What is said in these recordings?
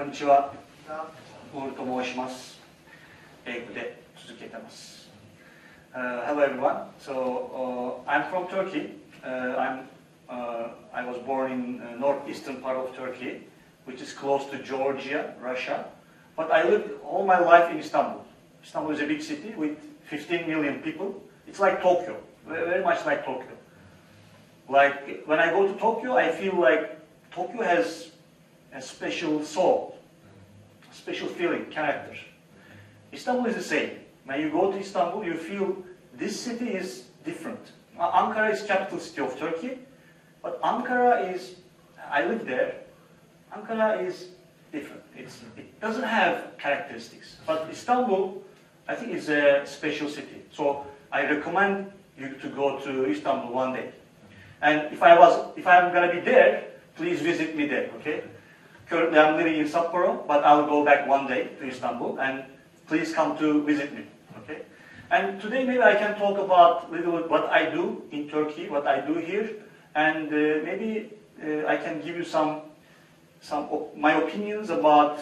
こんにちは。ウールと申します。英語で続けてます。Hello everyone. So I'm from Turkey. I was born in northeastern part of Turkey, which is close to Georgia, Russia. But I lived all my life in Istanbul. Istanbul is a big city with 15 million people. It's like Tokyo, very much like Tokyo. Like when I go to Tokyo, I feel like Tokyo has a special soul, a special feeling, character. Istanbul is the same. When you go to Istanbul, you feel this city is different. Ankara is capital city of Turkey, but Ankara is, I live there, Ankara is different. It doesn't have characteristics. But Istanbul, I think, is a special city. So I recommend you to go to Istanbul one day. And if I'm going to be there, please visit me there, okay? Currently I'm living in Sapporo, but I'll go back one day to Istanbul, and please come to visit me, okay? And today maybe I can talk about a little bit what I do in Turkey, what I do here, and maybe I can give you some of my opinions about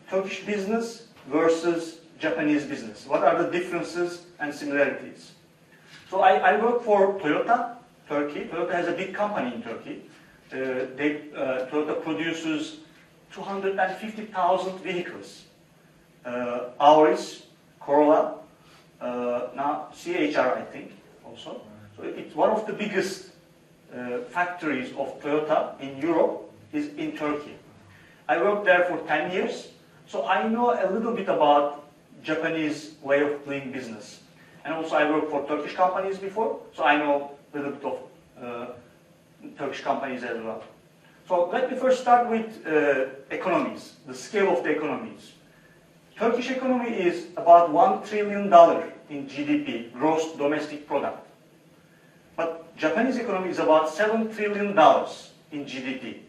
Turkish business versus Japanese business. What are the differences and similarities? So I work for Toyota, Turkey. Toyota has a big company in Turkey. Toyota produces 250,000 vehicles. Auris, Corolla, now CHR I think also. So it's one of the biggest factories of Toyota in Europe is in Turkey. I worked there for 10 years, so I know a little bit about Japanese way of doing business. And also I worked for Turkish companies before, so I know a little bit of Turkish companies as well. So let me first start with economies, the scale of the economies. Turkish economy is about $1 trillion in GDP, gross domestic product. But Japanese economy is about $7 trillion in GDP.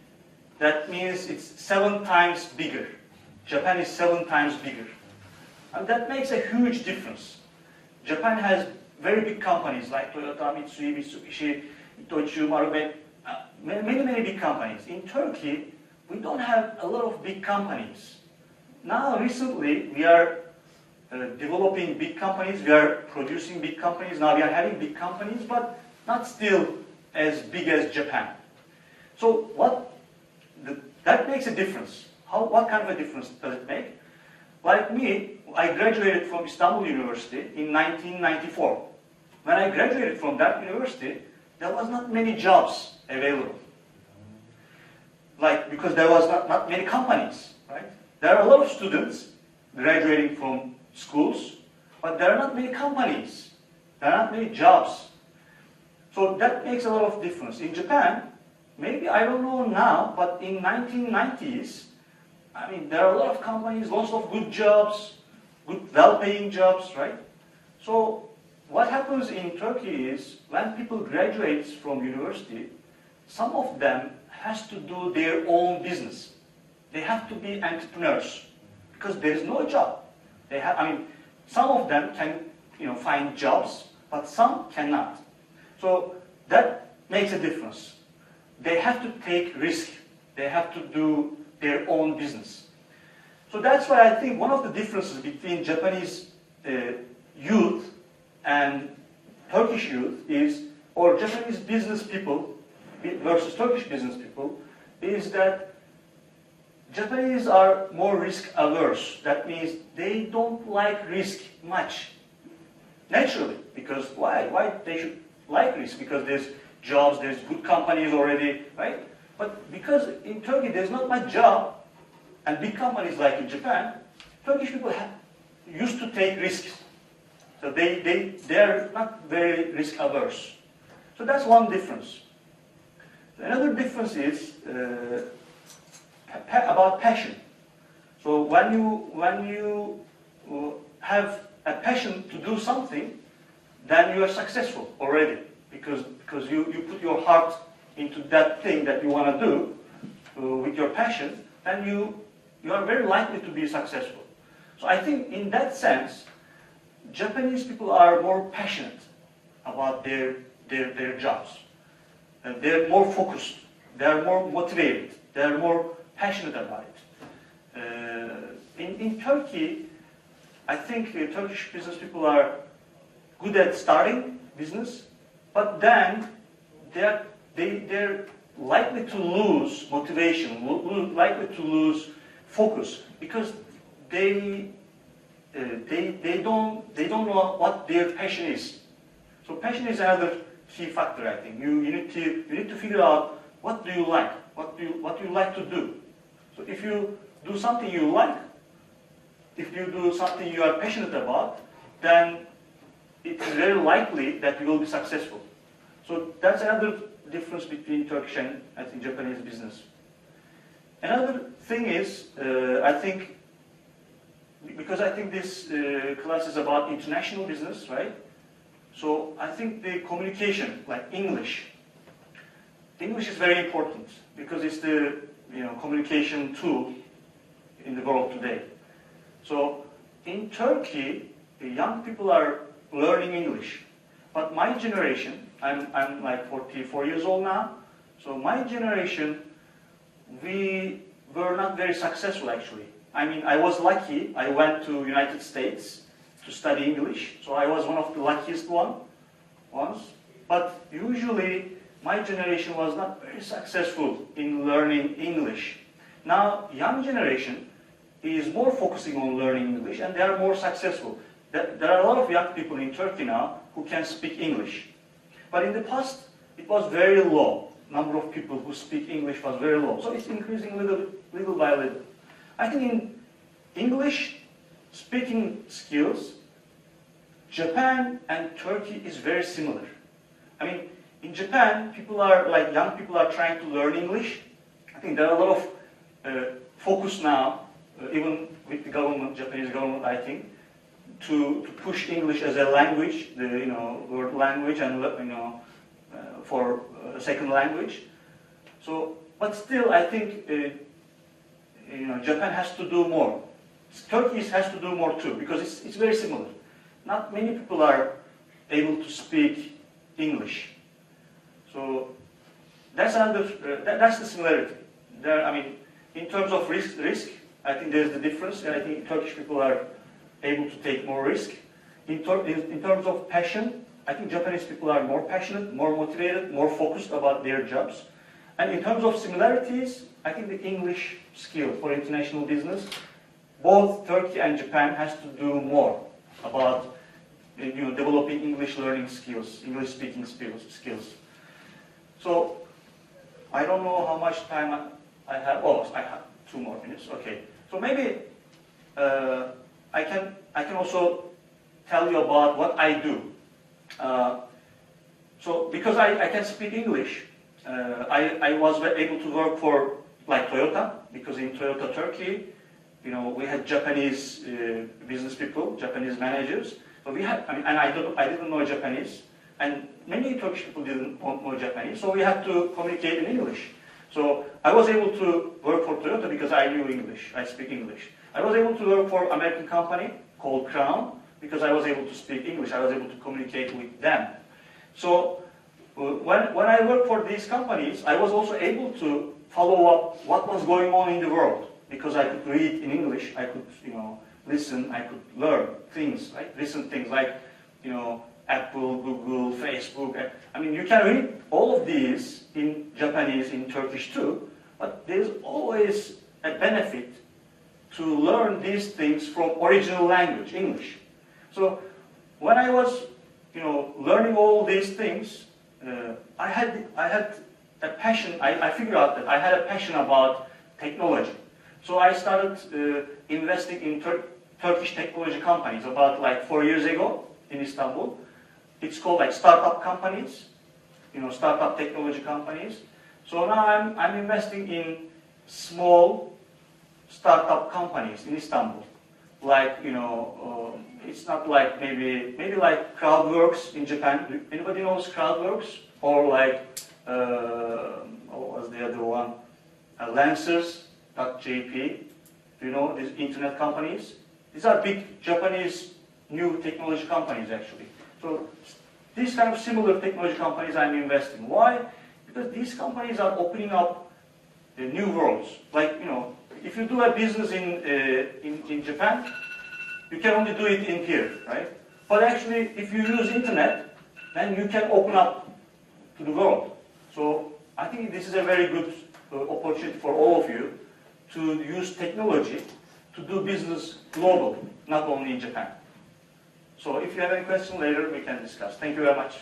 That means it's 7 times bigger. Japan is 7 times bigger. And that makes a huge difference. Japan has very big companies like Toyota, Mitsui, Mitsubishi, Itochu, Marubeni, many big companies. In Turkey, we don't have a lot of big companies. Now, recently, we are developing big companies, we are producing big companies, now we are having big companies, but not still as big as Japan. So that makes a difference. What kind of a difference does it make? Like me, I graduated from Istanbul University in 1994. When I graduated from that university, there was not many jobs available. Because there was not many companies, right? There are a lot of students graduating from schools, but there are not many companies. There are not many jobs. So that makes a lot of difference. In Japan, maybe I don't know now, but in 1990s, I mean, there are a lot of companies, lots of good jobs, good, well-paying jobs, right? So what happens in Turkey is when people graduate from university, some of them has to do their own business. They have to be entrepreneurs because there is no job. Some of them can, find jobs, but some cannot. So that makes a difference. They have to take risk. They have to do their own business. So that's why I think one of the differences between Japanese youth and Turkish youth is, or Japanese business people versus Turkish business people, is that Japanese are more risk averse. That means they don't like risk much. Naturally, because why? Why they should like risk? Because there's jobs, there's good companies already, right? But because in Turkey there's not much job, and big companies like in Japan, Turkish people used to take risks. So they're not very risk averse. So that's one difference. Another difference is about passion. So when you have a passion to do something, then you are successful already because you put your heart into that thing that you want to do with your passion, then you are very likely to be successful. So I think in that sense, Japanese people are more passionate about their jobs. They're more focused. They're more motivated. They're more passionate about it. In Turkey, I think Turkish business people are good at starting business, but then they're likely to lose motivation, likely to lose focus, because they don't know what their passion is. So passion is another key factor, I think. You need to figure out what do you like, what you like to do. So if you do something you like, if you do something you are passionate about, then it's very likely that you will be successful. So that's another difference between Turkish and, I think, Japanese business. Another thing is, I think, because I think this class is about international business, right? So I think the communication, like English is very important because it's the communication tool in the world today. So in Turkey, the young people are learning English, but my generation, I'm like 44 years old now, so my generation, we were not very successful actually. I mean, I was lucky. I went to United States to study English, so I was one of the luckiest ones. But usually, my generation was not very successful in learning English. Now, young generation is more focusing on learning English, and they are more successful. There are a lot of young people in Turkey now who can speak English. But in the past, it was very low. Number of people who speak English was very low. So it's increasing little by little. I think in English speaking skills, Japan and Turkey is very similar. I mean, in Japan, young people are trying to learn English. I think there are a lot of focus now, even with the government, Japanese government, I think, to push English as a language, the word language, and for a second language. So, but still, I think Japan has to do more. Turkey has to do more too, because it's very similar. Not many people are able to speak English. So that's the similarity. I mean, in terms of risk, I think there's the difference, and I think Turkish people are able to take more risk. In terms of passion, I think Japanese people are more passionate, more motivated, more focused about their jobs. And in terms of similarities, I think the English skill for international business, both Turkey and Japan has to do more about developing English learning skills, English speaking skills. So I don't know how much time I have. Oh, I have 2 more minutes. Okay. So maybe I can also tell you about what I do. So because I can speak English, I was able to work for like Toyota, because in Toyota Turkey, we had Japanese business people, Japanese managers. So we had, and I didn't know Japanese, and many Turkish people didn't know Japanese. So we had to communicate in English. So I was able to work for Toyota because I knew English. I speak English. I was able to work for an American company called Crown because I was able to speak English. I was able to communicate with them. So when I worked for these companies, I was also able to follow up what was going on in the world, because I could read in English, I could listen, I could learn things, right? Listen things like Apple, Google, Facebook. I mean, you can read all of these in Japanese, in Turkish too, but there's always a benefit to learn these things from original language, English. So when I was learning all these things, I had a passion. I figured out that I had a passion about technology. So I started investing in Turkish technology companies about like 4 years ago in Istanbul. It's called like startup companies, startup technology companies. So now I'm investing in small startup companies in Istanbul. Like it's not like maybe like Crowdworks in Japan. Anybody knows Crowdworks? Or like what was the other one? Lancers.jp. Do you know these internet companies? These are big Japanese new technology companies actually. So these kind of similar technology companies I'm investing. Why? Because these companies are opening up the new worlds. Like if you do a business in Japan, you can only do it in here, right? But actually, if you use internet, then you can open up to the world. So I think this is a very good opportunity for all of you to use technology to do business globally, not only in Japan. So if you have any question later, we can discuss. Thank you very much.